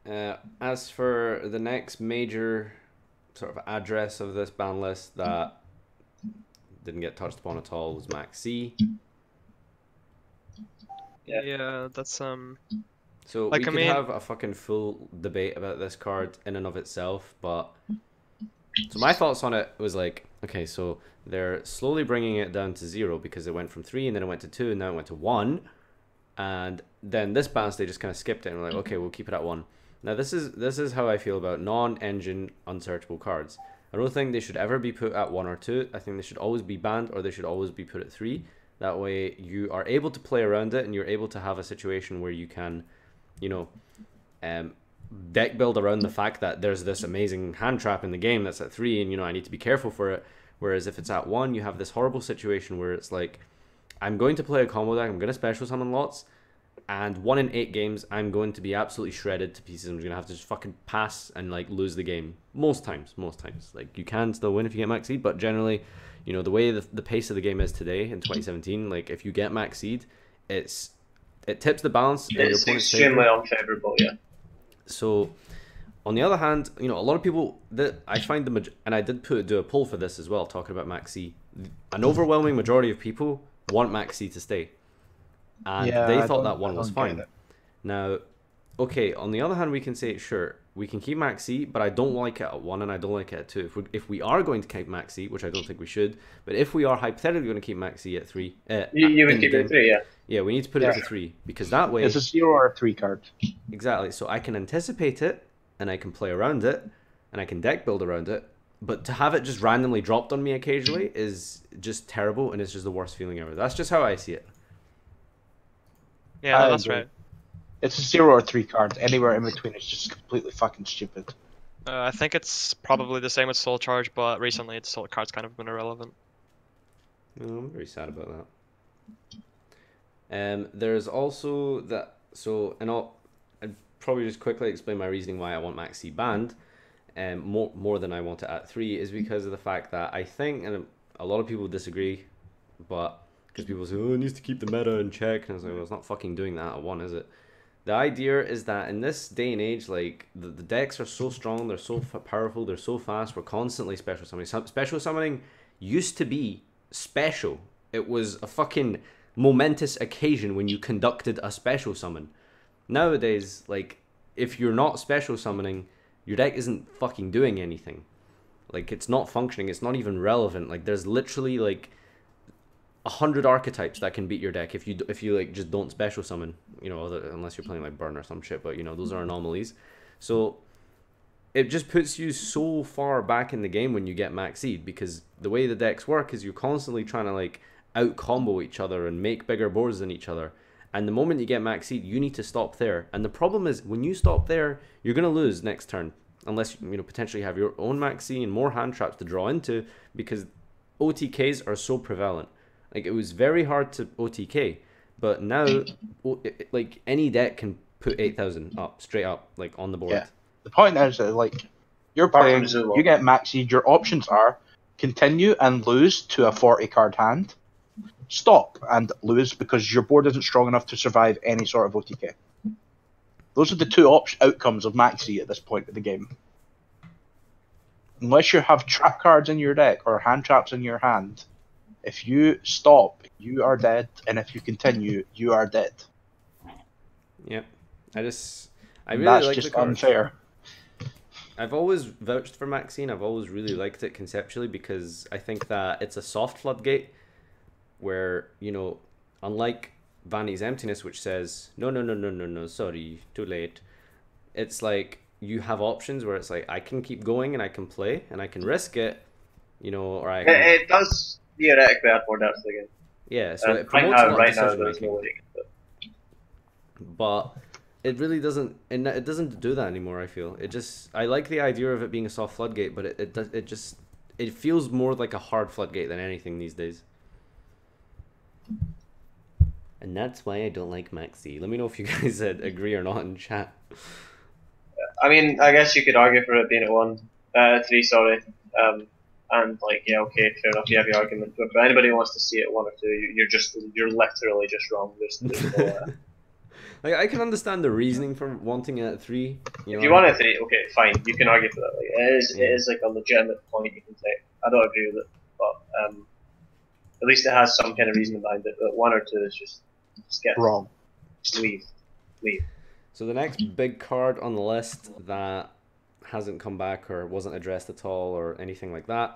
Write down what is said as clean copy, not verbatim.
As for the next major sort of address of this ban list that didn't get touched upon at all was Maxx. Yeah, that's So like we I could mean, have a fucking full debate about this card in and of itself, but so my thoughts on it was like, okay, so they're slowly bringing it down to 0 because it went from 3 and then it went to 2 and now it went to 1, and then this bounce they just kind of skipped it and were like, okay, we'll keep it at 1. Now this is how I feel about non-engine unsearchable cards. I don't think they should ever be put at 1 or 2. I think they should always be banned, or they should always be put at 3. That way you are able to play around it and you're able to have a situation where you can, you know, um, deck build around the fact that there's this amazing hand trap in the game that's at 3, and I need to be careful for it. Whereas if it's at 1, you have this horrible situation where it's like, I'm going to play a combo deck, I'm going to special summon lots, and 1 in 8 games I'm going to be absolutely shredded to pieces. I'm going to have to just fucking pass and like lose the game most times. Like, you can still win if you get Maxx, but generally, the way the pace of the game is today in 2017, like if you get Maxx, it tips the balance in your It's opponent's extremely favor. unfavorable, yeah. So, on the other hand, a lot of people that I find and I did do a poll for this as well, talking about Maxx. An overwhelming majority of people want Maxx to stay, and Yeah, they I thought don't, that I one was don't fine. get it. Now, okay, on the other hand, we can say, sure, we can keep Maxx, but I don't like it at 1 and I don't like it at 2. If we are going to keep Maxx, which I don't think we should, but if we are hypothetically going to keep Maxx at 3, You would in the keep it game, at 3, yeah. yeah, we need to put it to 3, because that way, It's a 0 or a 3 card. exactly, so I can anticipate it and I can play around it and I can deck build around it. But to have it just randomly dropped on me occasionally is just terrible, and it's just the worst feeling ever. That's just how I see it. yeah, I no, that's agree. right. It's a 0 or 3 card. Anywhere in between is just completely fucking stupid. I think it's probably the same with Soul Charge, but recently its Soul card's kind of been irrelevant. I'm very sad about that. There's also that. So, and I'd probably just quickly explain my reasoning why I want Maxx banned. More than I want it at 3 is because of the fact that I think, and a lot of people disagree, but because people say, oh, it needs to keep the meta in check, and I was like, well, it's not fucking doing that at 1, is it? The idea is that in this day and age, like, the decks are so strong, they're so powerful, they're so fast, we're constantly special summoning. Special summoning used to be special. It was a fucking momentous occasion when you conducted a special summon. Nowadays, like, if you're not special summoning, your deck isn't fucking doing anything. Like, it's not functioning, it's not even relevant. Like, there's literally, like, 100 archetypes that can beat your deck if you like just don't special summon, unless you're playing like Burn or some shit, but those are anomalies. So it just puts you so far back in the game when you get Maxx, because the way the decks work is you're constantly trying to like out combo each other and make bigger boards than each other, and the moment you get Maxx, you need to stop there. And the problem is, when you stop there, you're gonna lose next turn, unless you potentially have your own Maxx and more hand traps to draw into, because OTKs are so prevalent. Like, it was very hard to OTK, but now, like, any deck can put 8,000 up, straight up, like, on the board. Yeah. The point is that, like, you're Apart playing, from Zulu. you get Maxx, your options are continue and lose to a 40 card hand, stop and lose because your board isn't strong enough to survive any sort of OTK. Those are the two outcomes of Maxx at this point of the game. Unless you have trap cards in your deck or hand traps in your hand, if you stop, you are dead, and if you continue, you are dead. Yep. I really That's like just the card. unfair. I've always vouched for Maxx. I've always really liked it conceptually, because I think that it's a soft floodgate where, unlike Vanity's Emptiness, which says, no, sorry, too late. It's like, you have options where it's like, I can keep going and I can play and I can risk it, or I can... It does theoretically add more depth again. Yeah, so it promotes a lot of right now, decision there's making. no way to get it. But it really doesn't, and it doesn't do that anymore. I feel I like the idea of it being a soft floodgate, but it feels more like a hard floodgate than anything these days. And that's why I don't like Maxx. Let me know if you guys agree or not in chat. I mean, I guess you could argue for it being at 3, sorry. And like, yeah, okay, fair enough, you have your argument. But for anybody who wants to see it 1 or 2, you're literally just wrong. There's no, Like, I can understand the reasoning for wanting it at 3. If you want a 3, okay, fine, you can argue for that. Like, it is like a legitimate point you can take. I don't agree with it, but at least it has some kind of reason behind it. But 1 or 2 is just get Wrong. Just leave. So the next big card on the list that hasn't come back or wasn't addressed at all or anything like that